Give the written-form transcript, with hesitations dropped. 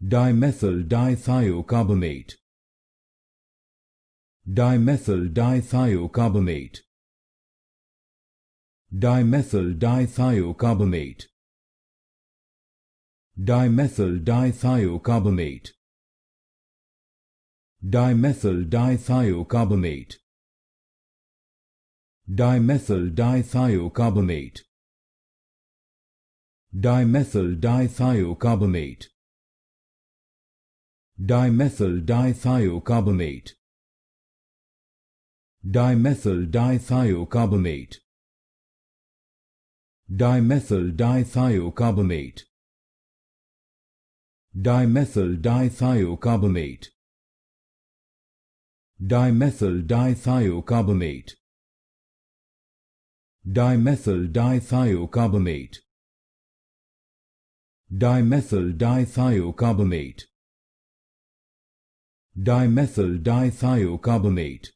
Dimethyldithiocarbamate. Dimethyldithiocarbamate. Dimethyldithiocarbamate. Dimethyldithiocarbamate. Dimethyldithiocarbamate. Dimethyldithiocarbamate. Dimethyldithiocarbamate. Dimethyldithiocarbamate. Dimethyldithiocarbamate. Dimethyldithiocarbamate. Dimethyldithiocarbamate. Dimethyldithiocarbamate. Dimethyldithiocarbamate. Dimethyldithiocarbamate. Dimethyldithiocarbamate.